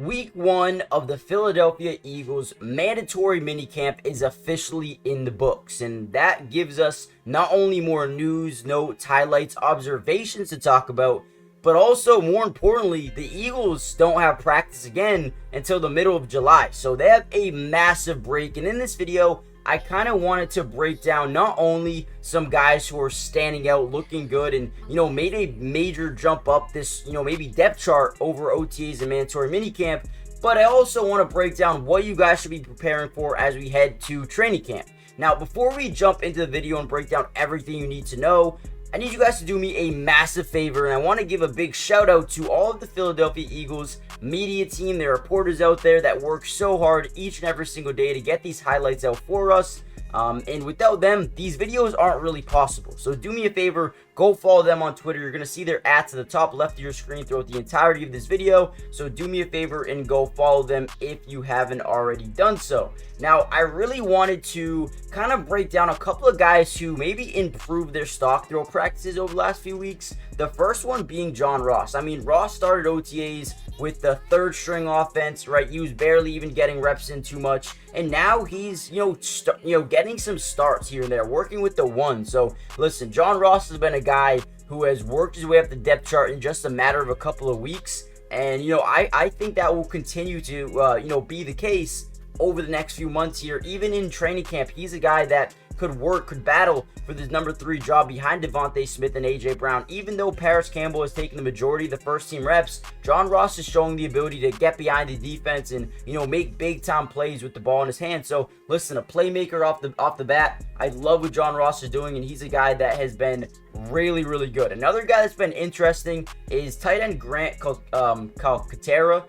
Week 1 of the Philadelphia Eagles mandatory minicamp is officially in the books, and that gives us not only more news, notes, highlights, observations to talk about, but also, more importantly, the Eagles don't have practice again until the middle of July, so they have a massive break. And in this video, I kind of wanted to break down not only some guys who are standing out, looking good, and, made a major jump up this, maybe depth chart over OTAs and mandatory minicamp, but I also want to break down what you guys should be preparing for as we head to training camp. Now, before we jump into the video and break down everything you need to know, I need you guys to do me a massive favor, and I want to give a big shout out to all of the Philadelphia Eagles media team, the reporters out there that work so hard each and every single day to get these highlights out for us. And without them, these videos aren't really possible. So do me a favor, go follow them on Twitter. You're going to see their ads at the top left of your screen throughout the entirety of this video. So do me a favor and go follow them if you haven't already done so. Now, I really wanted to kind of break down a couple of guys who maybe improved their stock throw practices over the last few weeks. The first one being John Ross. I mean, Ross started OTAs with the third string offense, right? He was barely even getting reps in too much, and now he's getting some starts here and there, working with the one. So listen, John Ross has been a guy who has worked his way up the depth chart in just a matter of a couple of weeks, and I think that will continue to be the case over the next few months here. Even in training camp, he's a guy that could battle for this number 3 job behind Devontae Smith and AJ Brown. Even though Paris Campbell has taken the majority of the first team reps, John Ross is showing the ability to get behind the defense and make big time plays with the ball in his hand. So listen, a playmaker off the bat. I love what John Ross is doing, and he's a guy that has been really good. Another guy that's been interesting is tight end Grant Calcaterra.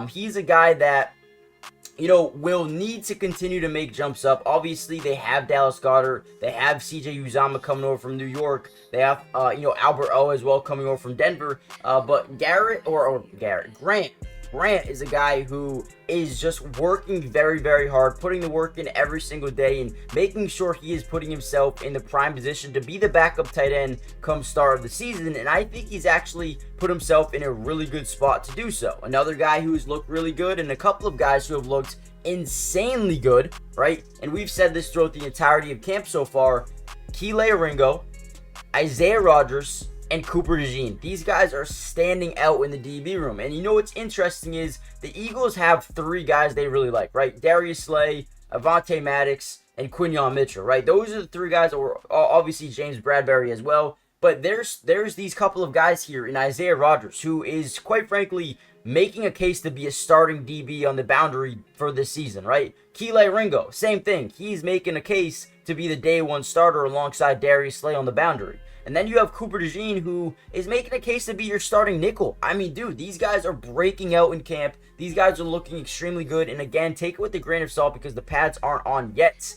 He's a guy that will need to continue to make jumps up. Obviously, they have Dallas Goedert. They have CJ Uzomah coming over from New York. They have, Albert O as well coming over from Denver. But Grant is a guy who is just working very hard, putting the work in every single day and making sure he is putting himself in the prime position to be the backup tight end come start of the season. And I think he's actually put himself in a really good spot to do so. Another guy who's looked really good, and a couple of guys who have looked insanely good, right? And we've said this throughout the entirety of camp so far: Ringo, Isaiah Rodgers, and Cooper DeJean. These guys are standing out in the DB room. And what's interesting is the Eagles have 3 guys they really like, right? Darius Slay, Avonte Maddox, and Quinyon Mitchell, right? Those are the 3 guys, or obviously James Bradbury as well. But there's these couple of guys here in Isaiah Rodgers, who is, quite frankly, making a case to be a starting DB on the boundary for this season, right? Ringo, same thing. He's making a case to be the day 1 starter alongside Darius Slay on the boundary. And then you have Cooper DeJean, who is making a case to be your starting nickel. I mean, dude, these guys are breaking out in camp. These guys are looking extremely good. And again, take it with a grain of salt because the pads aren't on yet.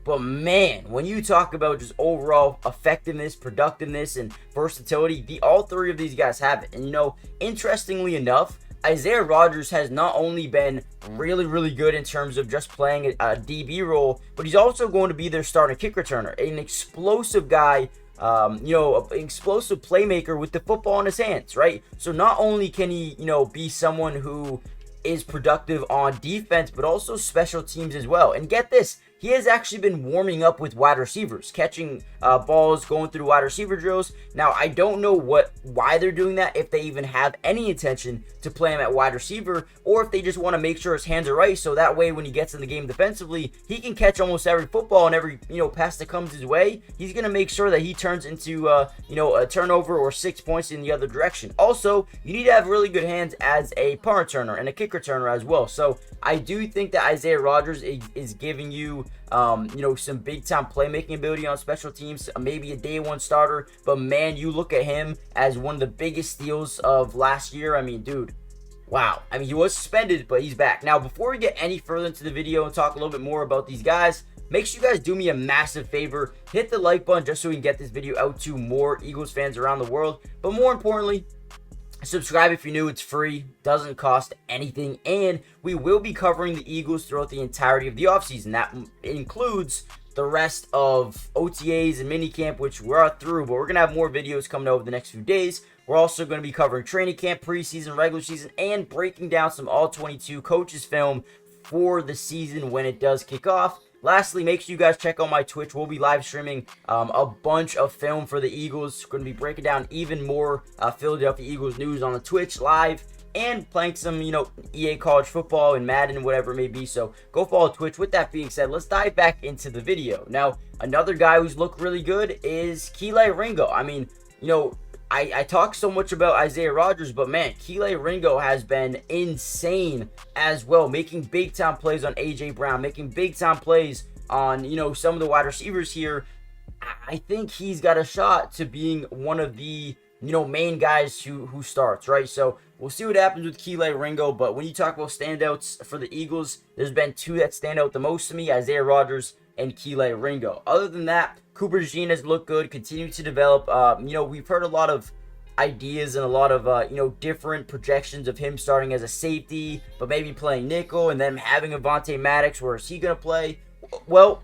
But man, when you talk about just overall effectiveness, productiveness, and versatility, all 3 of these guys have it. And interestingly enough, Isaiah Rodgers has not only been really good in terms of just playing a DB role, but he's also going to be their starting kick returner, an explosive guy, an explosive playmaker with the football in his hands, right? So not only can he, be someone who is productive on defense, but also special teams as well. And get this, he has actually been warming up with wide receivers, catching balls, going through wide receiver drills. Now, I don't know why they're doing that, if they even have any intention to play him at wide receiver, or if they just want to make sure his hands are right, so that way when he gets in the game defensively, he can catch almost every football, and every pass that comes his way, he's going to make sure that he turns into a turnover or 6 points in the other direction. Also, you need to have really good hands as a punt returner and a kick returner as well. So I do think that Isaiah Rodgers is giving you some big time playmaking ability on special teams, maybe a day 1 starter. But man, you look at him as one of the biggest steals of last year. I mean, dude, wow. I mean, he was suspended, but he's back. Now, before we get any further into the video and talk a little bit more about these guys, make sure you guys do me a massive favor. Hit the like button just so we can get this video out to more Eagles fans around the world. But more importantly, subscribe if you're new. It's free, doesn't cost anything, and we will be covering the Eagles throughout the entirety of the offseason. That includes the rest of OTAs and minicamp, which we're through, but we're going to have more videos coming over the next few days. We're also going to be covering training camp, preseason, regular season, and breaking down some all-22 coaches film for the season when it does kick off. Lastly, make sure you guys check out my Twitch. We'll be live streaming a bunch of film for the Eagles. We're going to be breaking down even more Philadelphia Eagles news on the Twitch live, and playing some, EA college football and Madden, whatever it may be. So go follow Twitch. With that being said, let's dive back into the video. Now, another guy who's looked really good is Ringo. I mean, I talk so much about Isaiah Rodgers, but man, Ringo has been insane as well, making big time plays on AJ Brown, making big time plays on, some of the wide receivers here. I think he's got a shot to being one of the, main guys who starts, right? So we'll see what happens with Ringo, but when you talk about standouts for the Eagles, there's been two that stand out the most to me, Isaiah Rodgers and Ringo. Other than that, Cooper DeJean has looked good, continued to develop. We've heard a lot of ideas and a lot of, different projections of him starting as a safety, but maybe playing nickel, and then having Avonte Maddox. Where is he going to play? Well,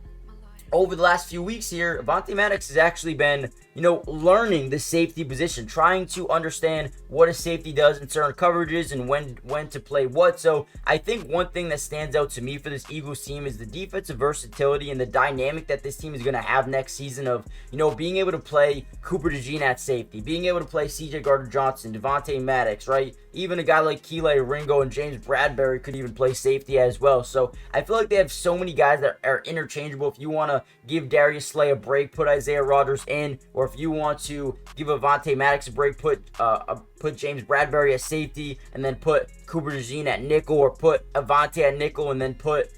over the last few weeks here, Avonte Maddox has actually been, learning the safety position, trying to understand what a safety does in certain coverages and when to play what. So I think one thing that stands out to me for this Eagles team is the defensive versatility and the dynamic that this team is going to have next season of, being able to play Cooper DeJean at safety, being able to play CJ Gardner-Johnson, Devontae Maddox, right? Even a guy like Ringo and James Bradberry could even play safety as well. So I feel like they have so many guys that are interchangeable. If you want to give Darius Slay a break, put Isaiah Rodgers in, or if you want to give Avonte Maddox a break, put James Bradberry at safety, and then put Cooper DeJean at nickel, or put Avonte at nickel, and then put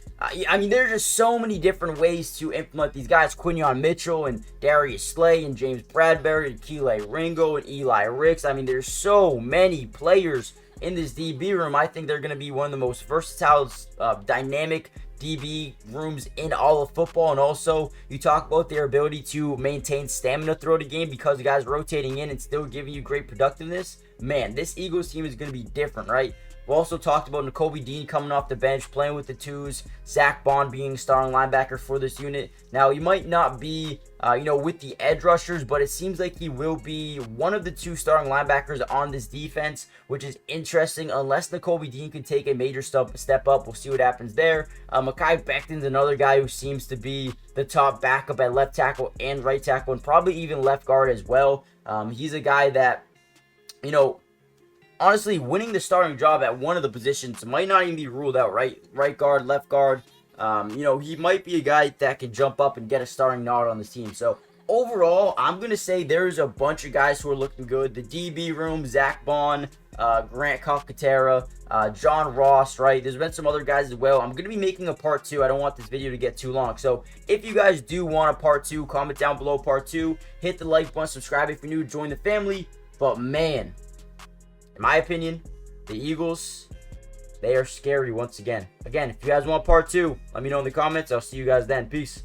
there's just so many different ways to implement these guys. Quinyon Mitchell and Darius Slay and James Bradberry and Ringo and Eli Ricks. There's so many players in this DB room. I think they're going to be one of the most versatile, dynamic DB rooms in all of football. And also, you talk about their ability to maintain stamina throughout the game because the guys rotating in and still giving you great productiveness. Man, this Eagles team is going to be different, right? We also talked about Nakobe Dean coming off the bench, playing with the twos. Zach Bond being starting linebacker for this unit. Now, he might not be, with the edge rushers, but it seems like he will be one of the two starting linebackers on this defense, which is interesting. Unless Nakobe Dean can take a major step up, we'll see what happens there. Mekhi Becton's another guy who seems to be the top backup at left tackle and right tackle, and probably even left guard as well. He's a guy that, honestly, winning the starting job at one of the positions might not even be ruled out, right? Right guard, left guard. He might be a guy that can jump up and get a starting nod on this team. So overall, I'm going to say there's a bunch of guys who are looking good. The DB room, Zach Bond, Grant Calcaterra, John Ross, right? There's been some other guys as well. I'm going to be making a part 2. I don't want this video to get too long. So if you guys do want a part 2, comment down below part 2. Hit the like button, subscribe if you're new, join the family. But man, in my opinion, the Eagles, they are scary once again. Again, if you guys want part 2, let me know in the comments. I'll see you guys then. Peace.